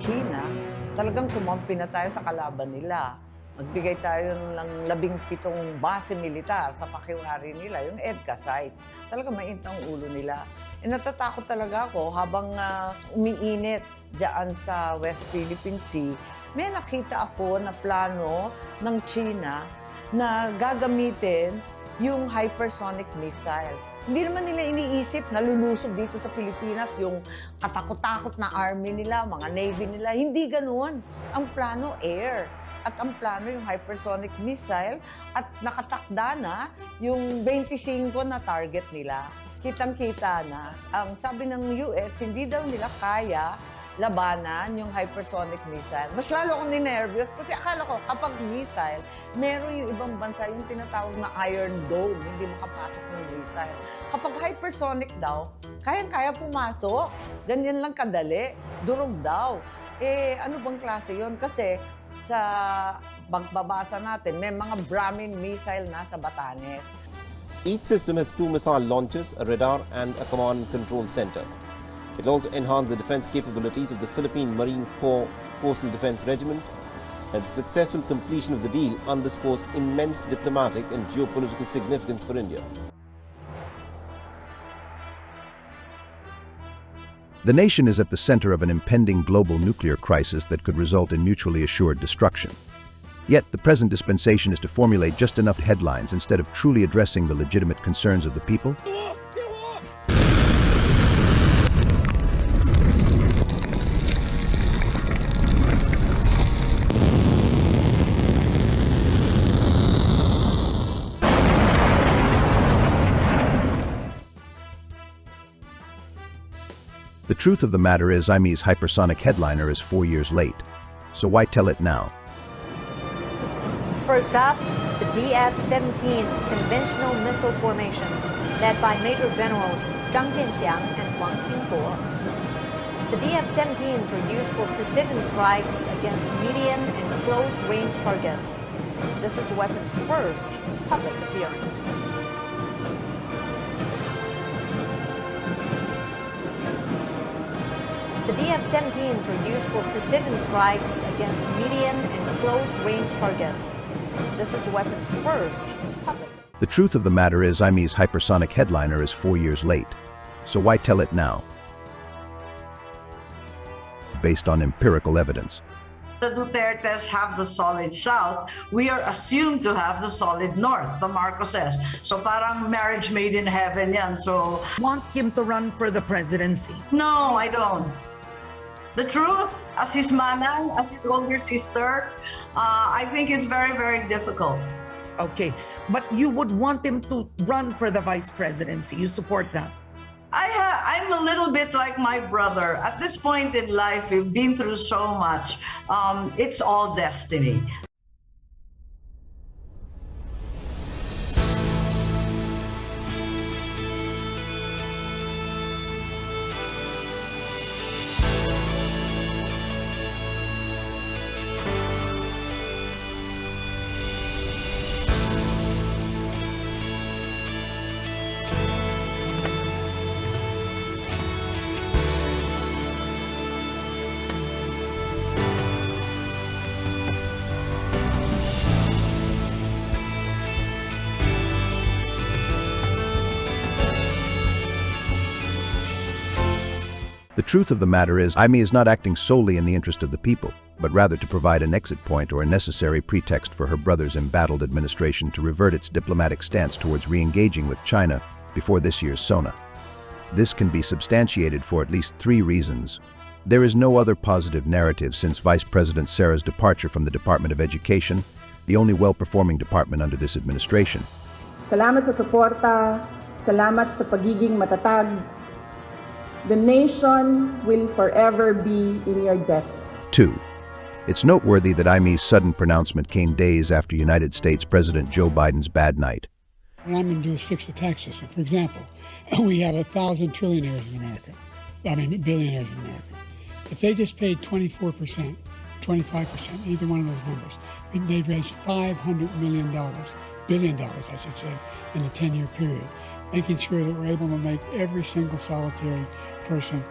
China, talagang kumampi na tayo sa kalaban nila. Magbigay tayo ng 17 base militar sa pakiwari nila, yung EDCA sites. Talagang mainit ang ulo nila. Natatakot talaga ako habang umiinit diyan sa West Philippine Sea, may nakita ako na plano ng China na gagamitin yung hypersonic missile. Hindi naman nila iniisip na lulusob dito sa Pilipinas yung katakot-takot na army nila, mga navy nila. Hindi ganoon. Ang plano, air. At ang plano yung hypersonic missile at nakatakda na yung 25 na target nila. Kitang-kita na. Ang sabi ng US, hindi daw nila kaya labanan yung hypersonic missile. Mas lalo akong ninervyos kasi akala ko kapag missile, meron yung ibang bansa yung tinatawag na Iron Dome, hindi makapasok ng missile. Kapag hypersonic daw, kayang-kaya pumasok. Ganyan lang kadali. Durog daw. Ano bang klase yun? Kasi sa pagbabasa natin, may mga Brahmin missile na sa Batanes. Each system has 2 missile launchers, a radar and a command and control center. It will also enhance the defense capabilities of the Philippine Marine Corps Coastal Defense Regiment, and the successful completion of the deal underscores immense diplomatic and geopolitical significance for India. The nation is at the center of an impending global nuclear crisis that could result in mutually assured destruction. Yet, the present dispensation is to formulate just enough headlines instead of truly addressing the legitimate concerns of the people. The truth of the matter is Imee's hypersonic headliner is 4 years late. So why tell it now? First up, the DF-17 conventional missile formation, led by Major Generals Zhang Jianqiang and Wang Xingbo. The DF-17s are used for precision strikes against medium and close-range targets. This is the weapon's first public appearance. The DF-17s are used for precision strikes against medium and close-range targets. This is the weapon's first public. The truth of the matter is Imee's hypersonic headliner is 4 years late. So why tell it now? Based on empirical evidence. The Dutertes have the solid South, we are assumed to have the solid North, the Marcoses. So parang marriage made in heaven yan. So, Want him to run for the presidency? no, I don't. The truth, as his manang, as his older sister, I think it's very, very difficult. Okay, but you would want him to run for the vice presidency. You support that? I'm a little bit like my brother. At this point in life, we've been through so much. It's all destiny. The truth of the matter is Imee is not acting solely in the interest of the people, but rather to provide an exit point or a necessary pretext for her brother's embattled administration to revert its diplomatic stance towards re-engaging with China before this year's SONA. This can be substantiated for at least 3 reasons. There is no other positive narrative since Vice President Sara's departure from the Department of Education, the only well-performing department under this administration. Salamat sa suporta, salamat sa pagiging matatag. The nation will forever be in your debts. 2. It's noteworthy that Imee's sudden pronouncement came days after United States President Joe Biden's bad night. What I'm going to do is fix the tax system. For example, we have 1,000 trillionaires in America. Billionaires in America. If they just paid 24%, 25%, either one of those numbers, they'd raise $500 million, billion dollars, I should say, in a 10-year period, making sure that we're able to make every single solitary person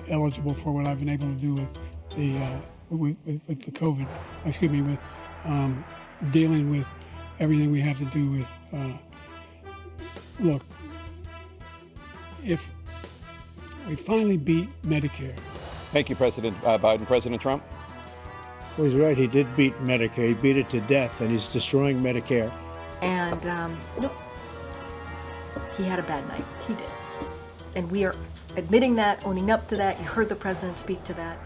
eligible for what I've been able to do with the with the COVID. Excuse me, with dealing with everything we have to do with. Look, if we finally beat Medicare. Thank you, President Biden. President Trump? Well, he's right. He did beat Medicare. He beat it to death, and he's destroying Medicare. And, he had a bad night. He did. And we are admitting that, owning up to that. You heard the president speak to that.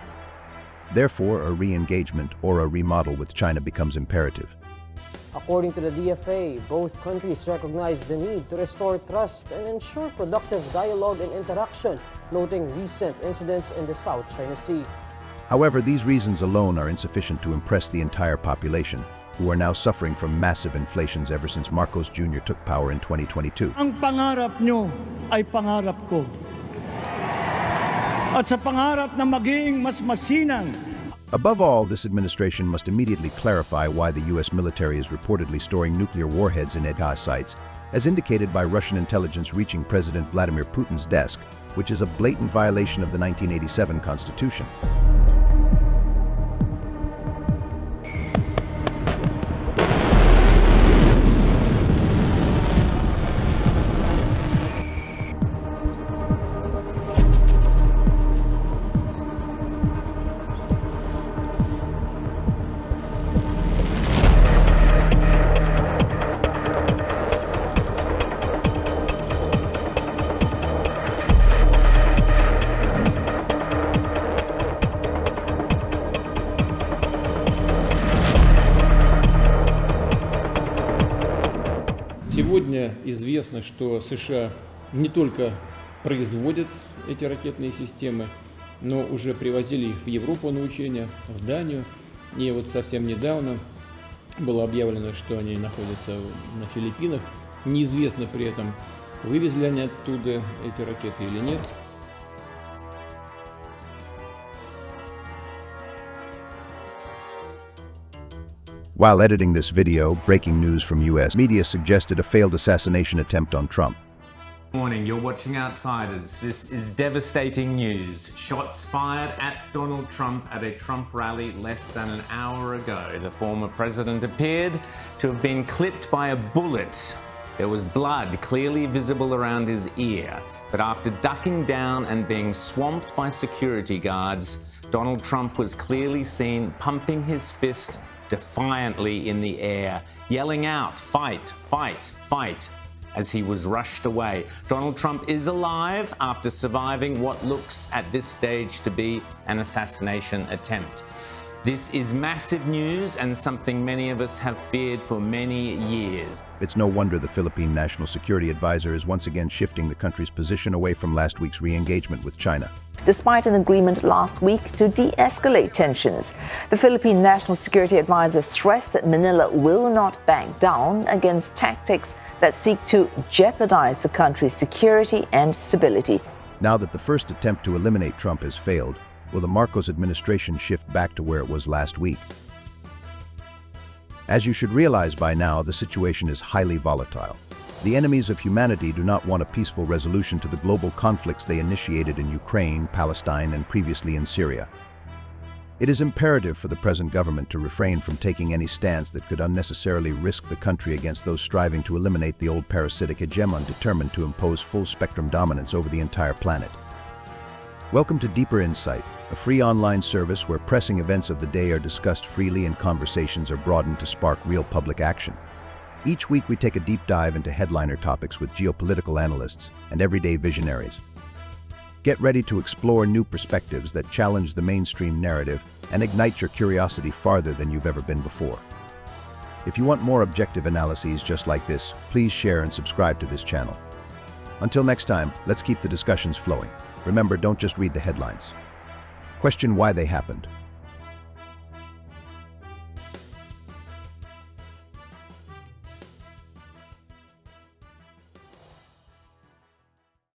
Therefore, a re-engagement or a remodel with China becomes imperative. According to the DFA, both countries recognize the need to restore trust and ensure productive dialogue and interaction, noting recent incidents in the South China Sea. However, these reasons alone are insufficient to impress the entire population, who are now suffering from massive inflations ever since Marcos Jr. took power in 2022. Ang pangarap nyo ay pangarap ko. At sa pangarap na maging mas masinang. Above all, this administration must immediately clarify why the U.S. military is reportedly storing nuclear warheads in EDHA sites, as indicated by Russian intelligence reaching President Vladimir Putin's desk, which is a blatant violation of the 1987 Constitution. Сегодня известно, что США не только производят эти ракетные системы, но уже привозили их в Европу на учения, в Данию. И вот совсем недавно было объявлено, что они находятся на Филиппинах. Неизвестно при этом, вывезли они оттуда эти ракеты или нет. While editing this video, breaking news from U.S. media suggested a failed assassination attempt on Trump. Morning, you're watching Outsiders. This is devastating news. Shots fired at Donald Trump at a Trump rally less than an hour ago. The former president appeared to have been clipped by a bullet. There was blood clearly visible around his ear. But after ducking down and being swamped by security guards, Donald Trump was clearly seen pumping his fist defiantly in the air, yelling out, "Fight, fight, fight," as he was rushed away. Donald Trump is alive after surviving what looks at this stage to be an assassination attempt. This is massive news and something many of us have feared for many years. It's no wonder the Philippine National Security Advisor is once again shifting the country's position away from last week's re-engagement with China. Despite an agreement last week to de-escalate tensions, the Philippine National Security Advisor stressed that Manila will not back down against tactics that seek to jeopardize the country's security and stability. Now that the first attempt to eliminate Trump has failed, will the Marcos administration shift back to where it was last week? As you should realize by now, the situation is highly volatile. The enemies of humanity do not want a peaceful resolution to the global conflicts they initiated in Ukraine, Palestine, and previously in Syria. It is imperative for the present government to refrain from taking any stance that could unnecessarily risk the country against those striving to eliminate the old parasitic hegemon determined to impose full-spectrum dominance over the entire planet. Welcome to Deeper Insight, a free online service where pressing events of the day are discussed freely and conversations are broadened to spark real public action. Each week we take a deep dive into headliner topics with geopolitical analysts and everyday visionaries. Get ready to explore new perspectives that challenge the mainstream narrative and ignite your curiosity farther than you've ever been before. If you want more objective analyses just like this, please share and subscribe to this channel. Until next time, let's keep the discussions flowing. Remember, don't just read the headlines. Question why they happened.